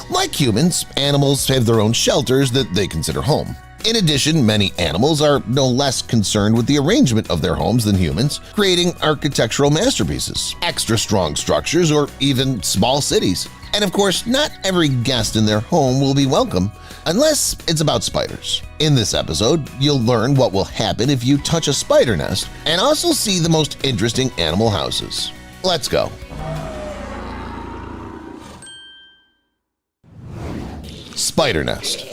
Like humans, animals have their own shelters that they consider home. In addition, many animals are no less concerned with the arrangement of their homes than humans, creating architectural masterpieces, extra strong structures, or even small cities. And of course, not every guest in their home will be welcome, unless it's about spiders. In this episode, you'll learn what will happen if you touch a spider nest and also see the most interesting animal houses. Let's go! Spider nest.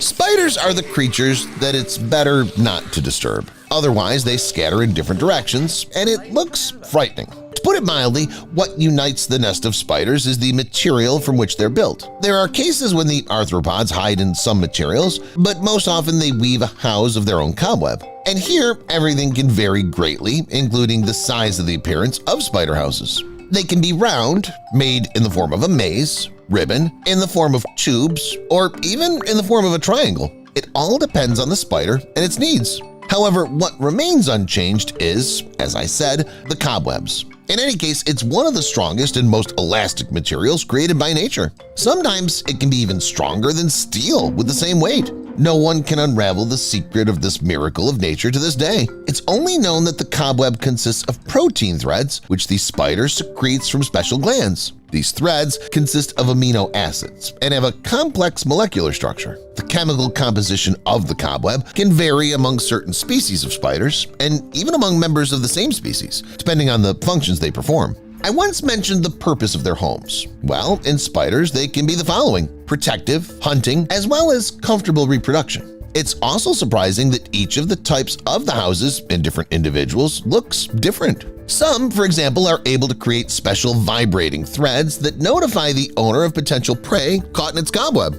Spiders are the creatures that it's better not to disturb. Otherwise, they scatter in different directions, and it looks frightening. To put it mildly, what unites the nest of spiders is the material from which they're built. There are cases when the arthropods hide in some materials, but most often they weave a house of their own cobweb. And here, everything can vary greatly, including the size of the appearance of spider houses. They can be round, made in the form of a maze, ribbon, in the form of tubes, or even in the form of a triangle. It all depends on the spider and its needs. However, what remains unchanged is, as I said, the cobwebs. In any case, it's one of the strongest and most elastic materials created by nature. Sometimes it can be even stronger than steel with the same weight. No one can unravel the secret of this miracle of nature to this day. It's only known that the cobweb consists of protein threads, which the spider secretes from special glands. These threads consist of amino acids and have a complex molecular structure. The chemical composition of the cobweb can vary among certain species of spiders and even among members of the same species, depending on the functions they perform. I once mentioned the purpose of their homes. Well, in spiders, they can be the following: protective, hunting, as well as comfortable reproduction. It's also surprising that each of the types of the houses in different individuals looks different. Some, for example, are able to create special vibrating threads that notify the owner of potential prey caught in its cobweb.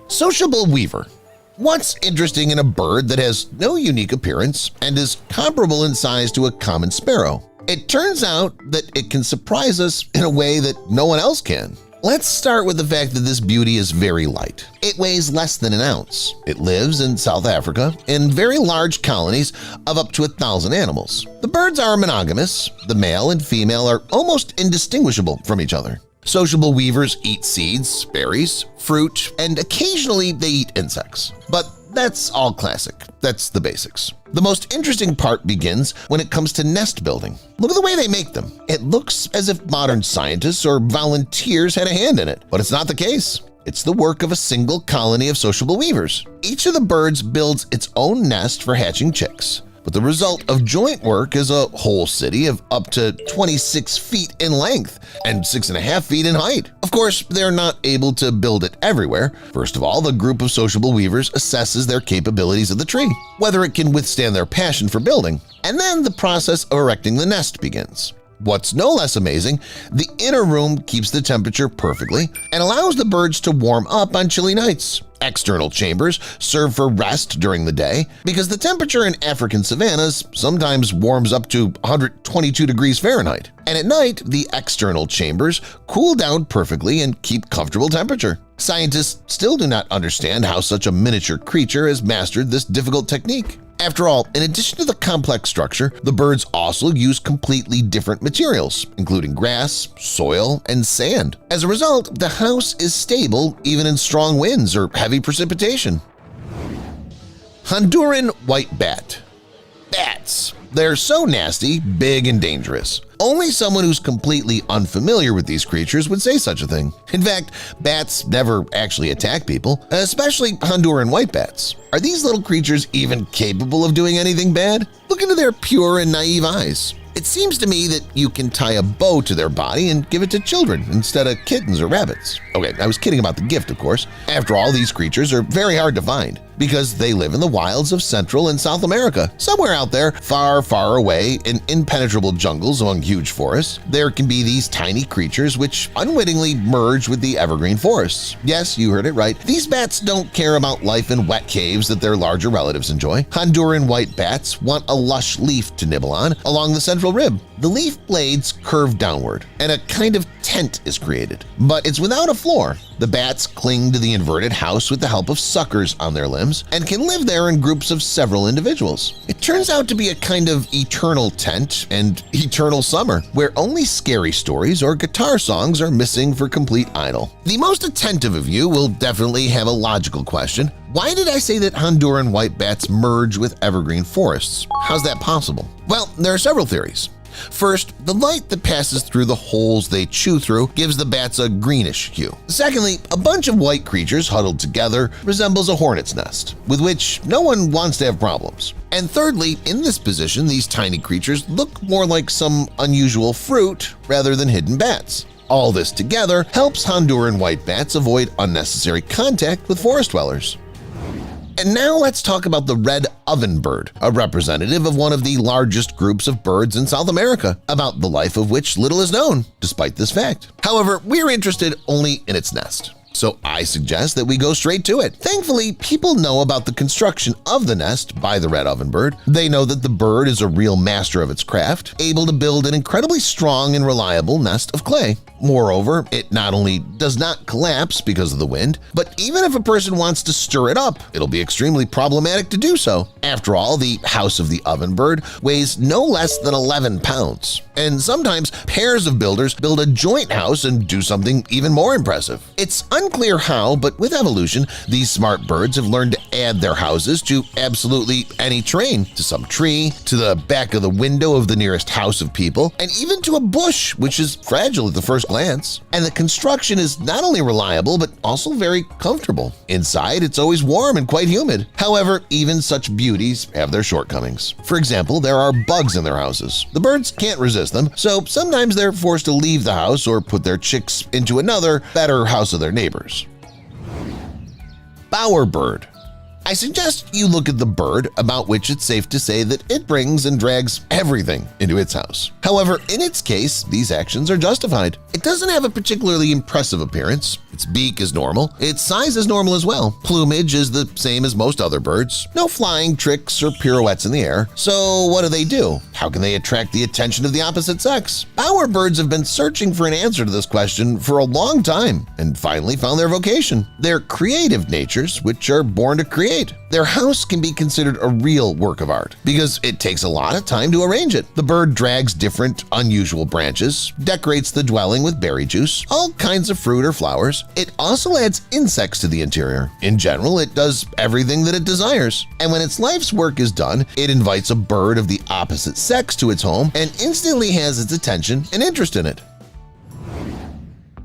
Sociable weaver. What's interesting in a bird that has no unique appearance and is comparable in size to a common sparrow? It turns out that it can surprise us in a way that no one else can. Let's start with the fact that this beauty is very light. It weighs less than an ounce. It lives in South Africa in very large colonies of up to 1,000 animals. The birds are monogamous. The male and female are almost indistinguishable from each other. Sociable weavers eat seeds, berries, fruit, and occasionally they eat insects. But that's all classic. That's the basics. The most interesting part begins when it comes to nest building. Look at the way they make them. It looks as if modern scientists or volunteers had a hand in it, but it's not the case. It's the work of a single colony of sociable weavers. Each of the birds builds its own nest for hatching chicks, but the result of joint work is a whole city of up to 26 feet in length and 6.5 feet in height. Of course, they're not able to build it everywhere. First of all, the group of sociable weavers assesses their capabilities of the tree, whether it can withstand their passion for building, and then the process of erecting the nest begins. What's no less amazing, the inner room keeps the temperature perfectly and allows the birds to warm up on chilly nights. External chambers serve for rest during the day because the temperature in African savannas sometimes warms up to 122 degrees Fahrenheit. And at night, the external chambers cool down perfectly and keep comfortable temperature. Scientists still do not understand how such a miniature creature has mastered this difficult technique. After all, in addition to the complex structure, the birds also use completely different materials, including grass, soil, and sand. As a result, the house is stable even in strong winds or heavy precipitation. Honduran white bat. Bats. They're so nasty, big, and dangerous. Only someone who's completely unfamiliar with these creatures would say such a thing. In fact, bats never actually attack people, especially Honduran white bats. Are these little creatures even capable of doing anything bad? Look into their pure and naive eyes. It seems to me that you can tie a bow to their body and give it to children instead of kittens or rabbits. Okay, I was kidding about the gift, of course. After all, these creatures are very hard to find because they live in the wilds of Central and South America. Somewhere out there, far, far away in impenetrable jungles among huge forests, there can be these tiny creatures which unwittingly merge with the evergreen forests. Yes, you heard it right. These bats don't care about life in wet caves that their larger relatives enjoy. Honduran white bats want a lush leaf to nibble on along the central rib. The leaf blades curve downward, and a kind of tent is created. But it's without a floor. The bats cling to the inverted house with the help of suckers on their limbs and can live there in groups of several individuals. It turns out to be a kind of eternal tent and eternal summer, where only scary stories or guitar songs are missing for complete idle. The most attentive of you will definitely have a logical question. Why did I say that Honduran white bats merge with evergreen forests? How's that possible? Well, there are several theories. First, the light that passes through the holes they chew through gives the bats a greenish hue. Secondly, a bunch of white creatures huddled together resembles a hornet's nest, with which no one wants to have problems. And thirdly, in this position, these tiny creatures look more like some unusual fruit rather than hidden bats. All this together helps Honduran white bats avoid unnecessary contact with forest dwellers. And now let's talk about the red ovenbird, a representative of one of the largest groups of birds in South America, about the life of which little is known, despite this fact. However, we're interested only in its nest, so I suggest that we go straight to it. Thankfully, people know about the construction of the nest by the red ovenbird. They know that the bird is a real master of its craft, able to build an incredibly strong and reliable nest of clay. Moreover, it not only does not collapse because of the wind, but even if a person wants to stir it up, it'll be extremely problematic to do so. After all, the house of the ovenbird weighs no less than 11 pounds, and sometimes pairs of builders build a joint house and do something even more impressive. It's unclear how, but with evolution, these smart birds have learned to add their houses to absolutely any terrain, to some tree, to the back of the window of the nearest house of people, and even to a bush, which is fragile at the first glance. And the construction is not only reliable, but also very comfortable. Inside, it's always warm and quite humid. However, even such beauties have their shortcomings. For example, there are bugs in their houses. The birds can't resist them, so sometimes they're forced to leave the house or put their chicks into another, better house of their neighbors. Bowerbird. I suggest you look at the bird, about which it's safe to say that it brings and drags everything into its house. However, in its case, these actions are justified. It doesn't have a particularly impressive appearance. Its beak is normal. Its size is normal as well. Plumage is the same as most other birds. No flying tricks or pirouettes in the air. So what do? How can they attract the attention of the opposite sex? Bowerbirds have been searching for an answer to this question for a long time and finally found their vocation. They're creative natures which are born to create. Their house can be considered a real work of art because it takes a lot of time to arrange it. The bird drags different, unusual branches, decorates the dwelling with berry juice, all kinds of fruit or flowers. It also adds insects to the interior. In general, it does everything that it desires. And when its life's work is done, it invites a bird of the opposite sex to its home and instantly has its attention and interest in it.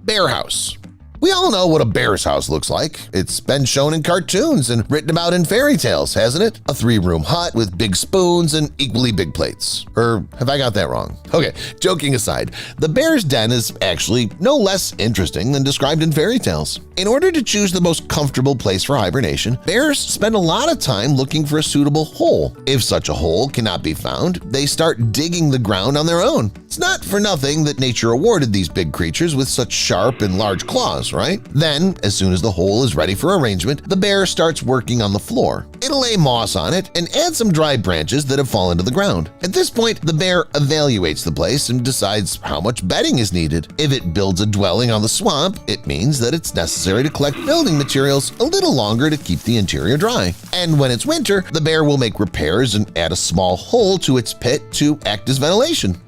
Bear house. We all know what a bear's house looks like. It's been shown in cartoons and written about in fairy tales, hasn't it? A 3-room hut with big spoons and equally big plates. Or have I got that wrong? Okay, joking aside, the bear's den is actually no less interesting than described in fairy tales. In order to choose the most comfortable place for hibernation, bears spend a lot of time looking for a suitable hole. If such a hole cannot be found, they start digging the ground on their own. It's not for nothing that nature awarded these big creatures with such sharp and large claws, right? Then, as soon as the hole is ready for arrangement, the bear starts working on the floor. It'll lay moss on it and add some dry branches that have fallen to the ground. At this point, the bear evaluates the place and decides how much bedding is needed. If it builds a dwelling on the swamp, it means that it's necessary to collect building materials a little longer to keep the interior dry. And when it's winter, the bear will make repairs and add a small hole to its pit to act as ventilation.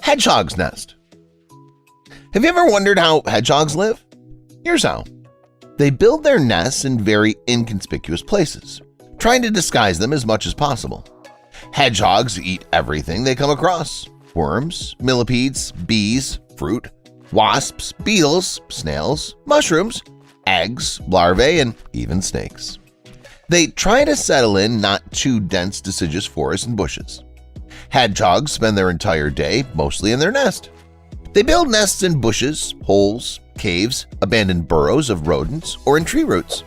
Hedgehog's nest. Have you ever wondered how hedgehogs live? Here's how. They build their nests in very inconspicuous places, trying to disguise them as much as possible. Hedgehogs eat everything they come across: worms, millipedes, bees, fruit, wasps, beetles, snails, mushrooms, eggs, larvae, and even snakes. They try to settle in not too dense deciduous forests and bushes. Hedgehogs spend their entire day mostly in their nest. They build nests in bushes, holes, caves, abandoned burrows of rodents, or in tree roots.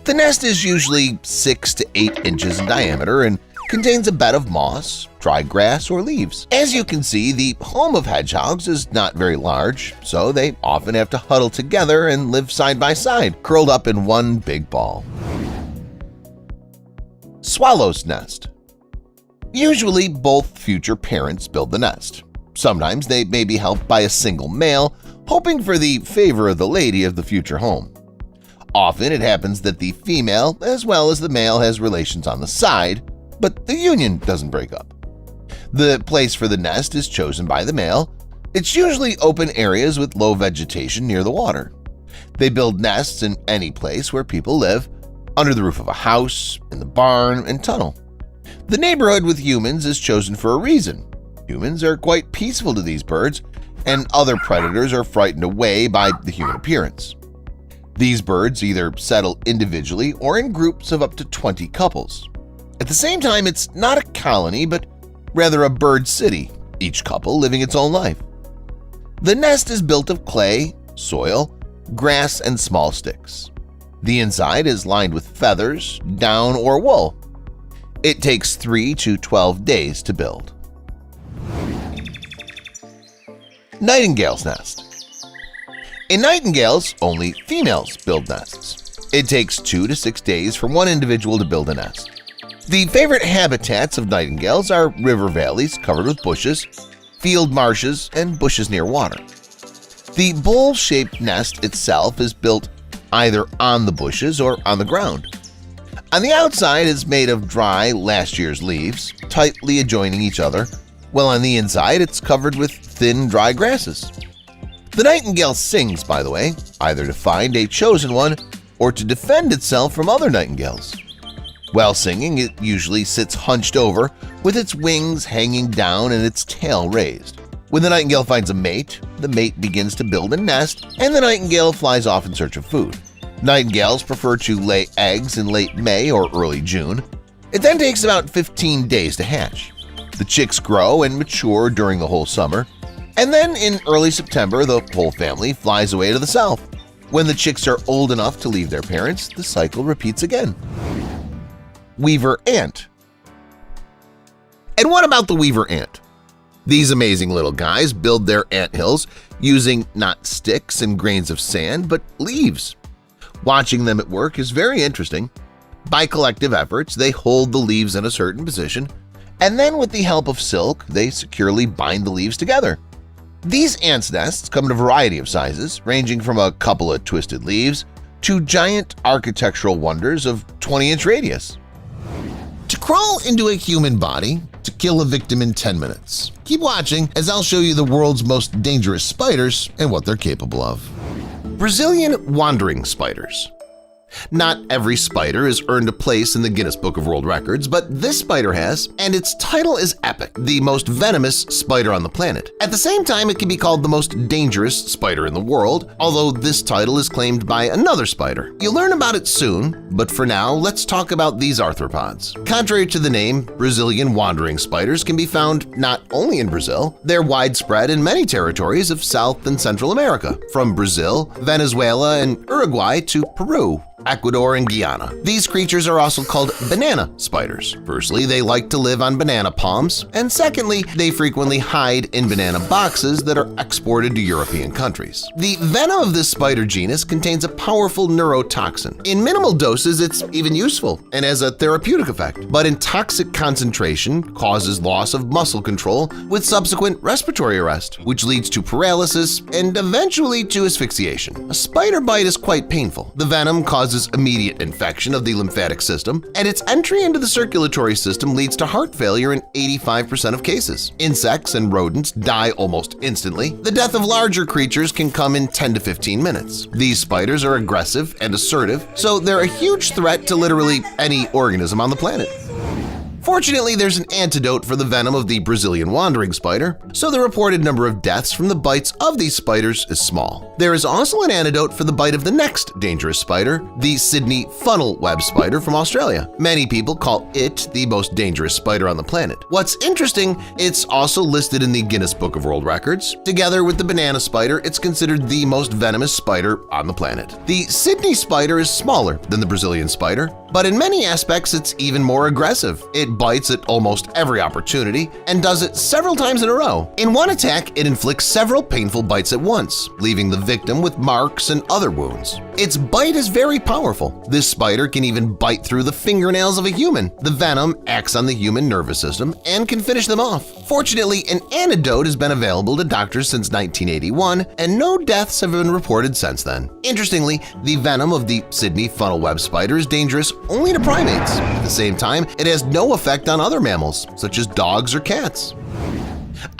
The nest is usually 6 to 8 inches in diameter and contains a bed of moss, dry grass, or leaves. As you can see, the home of hedgehogs is not very large, so they often have to huddle together and live side by side, curled up in one big ball. Swallow's nest. Usually, both future parents build the nest. Sometimes they may be helped by a single male, hoping for the favor of the lady of the future home. Often it happens that the female as well as the male has relations on the side, but the union doesn't break up. The place for the nest is chosen by the male. It's usually open areas with low vegetation near the water. They build nests in any place where people live, under the roof of a house, in the barn, and tunnel. The neighborhood with humans is chosen for a reason. Humans are quite peaceful to these birds, and other predators are frightened away by the human appearance. These birds either settle individually or in groups of up to 20 couples. At the same time, it's not a colony, but rather a bird city, each couple living its own life. The nest is built of clay, soil, grass, and small sticks. The inside is lined with feathers, down, or wool. It takes 3 to 12 days to build. Nightingale's nest. In nightingales, only females build nests. It takes 2 to 6 days for one individual to build a nest. The favorite habitats of nightingales are river valleys covered with bushes, field marshes, and bushes near water. The bowl-shaped nest itself is built either on the bushes or on the ground. On the outside is made of dry last year's leaves, tightly adjoining each other, while on the inside it's covered with thin, dry grasses. The nightingale sings, by the way, either to find a chosen one or to defend itself from other nightingales. While singing, it usually sits hunched over with its wings hanging down and its tail raised. When the nightingale finds a mate, the mate begins to build a nest and the nightingale flies off in search of food. Nightingales prefer to lay eggs in late May or early June. It then takes about 15 days to hatch. The chicks grow and mature during the whole summer, and then in early September the whole family flies away to the south. When the chicks are old enough to leave their parents, the cycle repeats again. Weaver ant. And what about the weaver ant? These amazing little guys build their anthills using not sticks and grains of sand, but leaves. Watching them at work is very interesting. By collective efforts, they hold the leaves in a certain position, and then with the help of silk, they securely bind the leaves together. These ants' nests come in a variety of sizes, ranging from a couple of twisted leaves to giant architectural wonders of 20-inch radius. To crawl into a human body, to kill a victim in 10 minutes. Keep watching as I'll show you the world's most dangerous spiders and what they're capable of. Brazilian wandering spiders. Not every spider has earned a place in the Guinness Book of World Records, but this spider has, and its title is epic, the most venomous spider on the planet. At the same time, it can be called the most dangerous spider in the world, although this title is claimed by another spider. You'll learn about it soon, but for now, let's talk about these arthropods. Contrary to the name, Brazilian wandering spiders can be found not only in Brazil, they're widespread in many territories of South and Central America, from Brazil, Venezuela, and Uruguay to Peru, Ecuador, and Guyana. These creatures are also called banana spiders. Firstly, they like to live on banana palms, and secondly, they frequently hide in banana boxes that are exported to European countries. The venom of this spider genus contains a powerful neurotoxin. In minimal doses, it's even useful and has a therapeutic effect, but in toxic concentration causes loss of muscle control with subsequent respiratory arrest, which leads to paralysis and eventually to asphyxiation. A spider bite is quite painful. The venom causes immediate infection of the lymphatic system, and its entry into the circulatory system leads to heart failure in 85% of cases. Insects and rodents die almost instantly. The death of larger creatures can come in 10 to 15 minutes. These spiders are aggressive and assertive, so they're a huge threat to literally any organism on the planet. Fortunately, there's an antidote for the venom of the Brazilian wandering spider, so the reported number of deaths from the bites of these spiders is small. There is also an antidote for the bite of the next dangerous spider, the Sydney funnel web spider from Australia. Many people call it the most dangerous spider on the planet. What's interesting, it's also listed in the Guinness Book of World Records. Together with the banana spider, it's considered the most venomous spider on the planet. The Sydney spider is smaller than the Brazilian spider, but in many aspects it's even more aggressive. It bites at almost every opportunity and does it several times in a row. In one attack, it inflicts several painful bites at once, leaving the victim with marks and other wounds. Its bite is very powerful. This spider can even bite through the fingernails of a human. The venom acts on the human nervous system and can finish them off. Fortunately, an antidote has been available to doctors since 1981, and no deaths have been reported since then. Interestingly, the venom of the Sydney funnel web spider is dangerous only to primates. At the same time, it has no effect on other mammals, such as dogs or cats.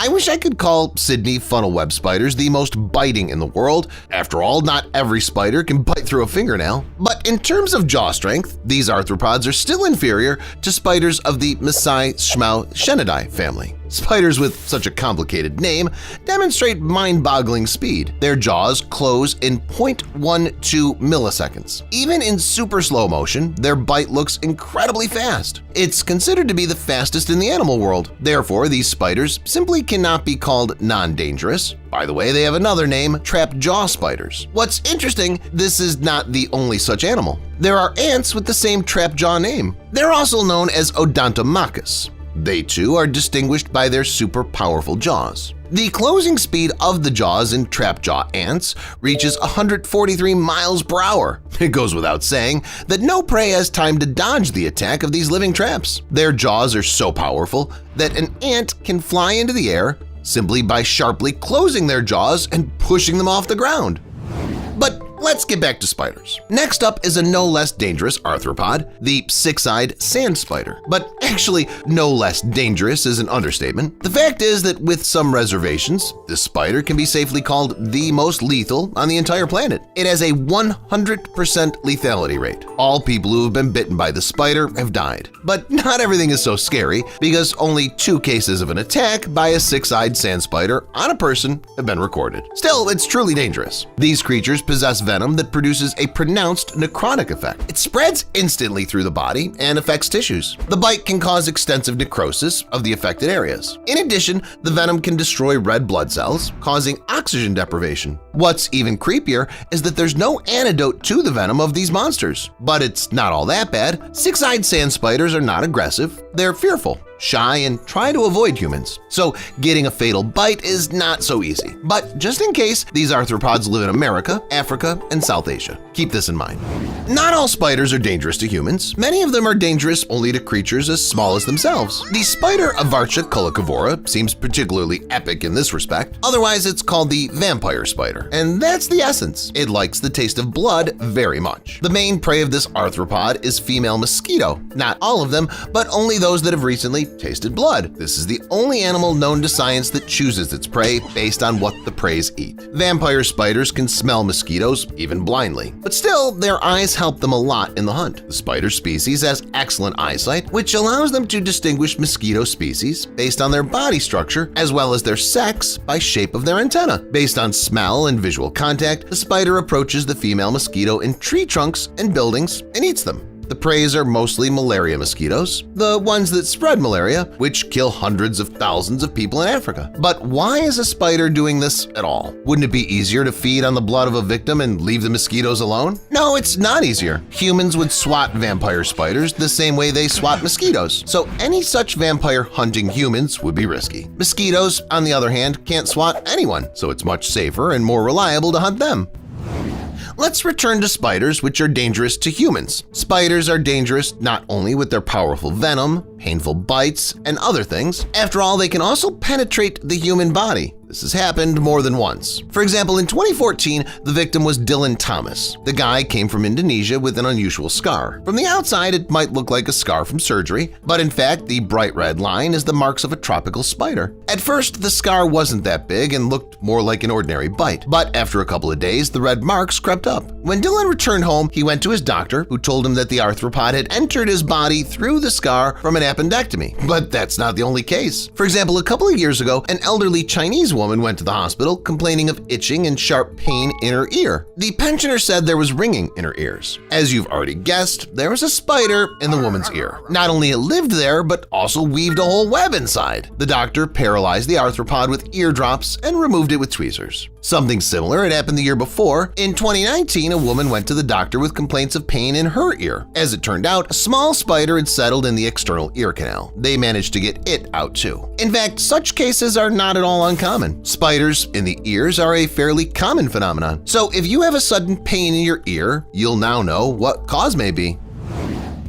I wish I could call Sydney funnel web spiders the most biting in the world. After all, not every spider can bite through a fingernail. But in terms of jaw strength, these arthropods are still inferior to spiders of the Mesai-Schmau-Shenidae family. Spiders with such a complicated name demonstrate mind-boggling speed. Their jaws close in 0.12 milliseconds. Even in super slow motion, their bite looks incredibly fast. It's considered to be the fastest in the animal world. Therefore, these spiders simply cannot be called non-dangerous. By the way, they have another name, trap-jaw spiders. What's interesting, this is not the only such animal. There are ants with the same trap-jaw name. They're also known as Odontomachus. They too are distinguished by their super powerful jaws. The closing speed of the jaws in trap-jaw ants reaches 143 miles per hour. It goes without saying that no prey has time to dodge the attack of these living traps. Their jaws are so powerful that an ant can fly into the air simply by sharply closing their jaws and pushing them off the ground. But let's get back to spiders. Next up is a no less dangerous arthropod, the six-eyed sand spider. But actually, no less dangerous is an understatement. The fact is that with some reservations, this spider can be safely called the most lethal on the entire planet. It has a 100% lethality rate. All people who have been bitten by the spider have died. But not everything is so scary, because only 2 cases of an attack by a six-eyed sand spider on a person have been recorded. Still, it's truly dangerous. These creatures possess venom that produces a pronounced necrotic effect. It spreads instantly through the body and affects tissues. The bite can cause extensive necrosis of the affected areas. In addition, the venom can destroy red blood cells, causing oxygen deprivation. What's even creepier is that there's no antidote to the venom of these monsters. But it's not all that bad. Six-eyed sand spiders are not aggressive, they're fearful, shy, and try to avoid humans. So getting a fatal bite is not so easy. But just in case, these arthropods live in America, Africa, and South Asia. Keep this in mind. Not all spiders are dangerous to humans. Many of them are dangerous only to creatures as small as themselves. The spider Avarcha culicivora seems particularly epic in this respect. Otherwise, it's called the vampire spider. And that's the essence. It likes the taste of blood very much. The main prey of this arthropod is female mosquito. Not all of them, but only those that have recently tasted blood. This is the only animal known to science that chooses its prey based on what the preys eat. Vampire spiders can smell mosquitoes even blindly, but still their eyes help them a lot in the hunt. The spider species has excellent eyesight, which allows them to distinguish mosquito species based on their body structure as well as their sex by shape of their antenna. Based on smell and visual contact, the spider approaches the female mosquito in tree trunks and buildings and eats them. The preys are mostly malaria mosquitoes, the ones that spread malaria, which kill hundreds of thousands of people in Africa. But why is a spider doing this at all? Wouldn't it be easier to feed on the blood of a victim and leave the mosquitoes alone? No, it's not easier. Humans would swat vampire spiders the same way they swat mosquitoes, so any such vampire hunting humans would be risky. Mosquitoes, on the other hand, can't swat anyone, so it's much safer and more reliable to hunt them. Let's return to spiders, which are dangerous to humans. Spiders are dangerous not only with their powerful venom, painful bites, and other things. After all, they can also penetrate the human body. This has happened more than once. For example, in 2014, the victim was Dylan Thomas. The guy came from Indonesia with an unusual scar. From the outside, it might look like a scar from surgery, but in fact, the bright red line is the marks of a tropical spider. At first, the scar wasn't that big and looked more like an ordinary bite, but after a couple of days, the red marks crept up. When Dylan returned home, he went to his doctor, who told him that the arthropod had entered his body through the scar from an appendectomy. But that's not the only case. For example, a couple of years ago, an elderly Chinese woman went to the hospital complaining of itching and sharp pain in her ear. The pensioner said there was ringing in her ears. As you've already guessed, there was a spider in the woman's ear. Not only it lived there, but also weaved a whole web inside. The doctor paralyzed the arthropod with eardrops and removed it with tweezers. Something similar had happened the year before. In 2019, a woman went to the doctor with complaints of pain in her ear. As it turned out, a small spider had settled in the external ear canal. They managed to get it out too. In fact, such cases are not at all uncommon. Spiders in the ears are a fairly common phenomenon. So if you have a sudden pain in your ear, you'll now know what cause may be.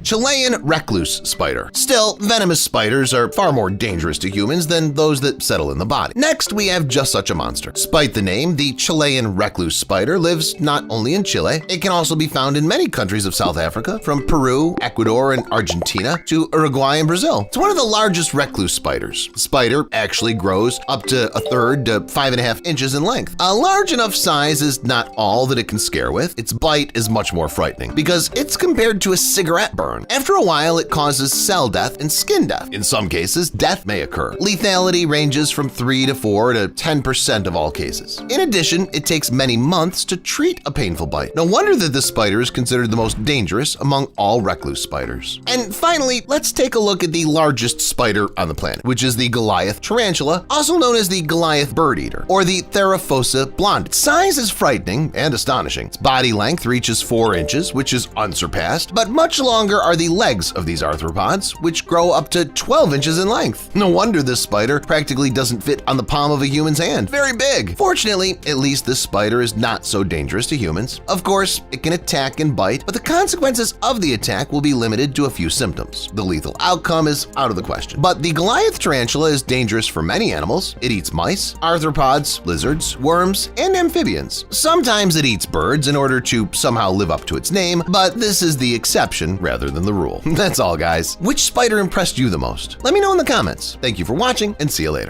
Chilean recluse spider. Still, venomous spiders are far more dangerous to humans than those that settle in the body. Next, we have just such a monster. Despite the name, the Chilean recluse spider lives not only in Chile, it can also be found in many countries of South Africa, from Peru, Ecuador, and Argentina to Uruguay and Brazil. It's one of the largest recluse spiders. The spider actually grows up to 1/3 to 5.5 inches in length. A large enough size is not all that it can scare with. Its bite is much more frightening because it's compared to a cigarette burn. After a while, it causes cell death and skin death. In some cases, death may occur. Lethality ranges from 3 to 4 to 10% of all cases. In addition, it takes many months to treat a painful bite. No wonder that this spider is considered the most dangerous among all recluse spiders. And finally, let's take a look at the largest spider on the planet, which is the Goliath tarantula, also known as the Goliath bird eater, or the Theraphosa blonde. Its size is frightening and astonishing. Its body length reaches 4 inches, which is unsurpassed, but much longer are the legs of these arthropods, which grow up to 12 inches in length. No wonder this spider practically doesn't fit on the palm of a human's hand. Very big. Fortunately, at least this spider is not so dangerous to humans. Of course, it can attack and bite, but the consequences of the attack will be limited to a few symptoms. The lethal outcome is out of the question. But the Goliath tarantula is dangerous for many animals. It eats mice, arthropods, lizards, worms, and amphibians. Sometimes it eats birds in order to somehow live up to its name, but this is the exception rather than the rule. That's all, guys. Which spider impressed you the most? Let me know in the comments. Thank you for watching, and see you later.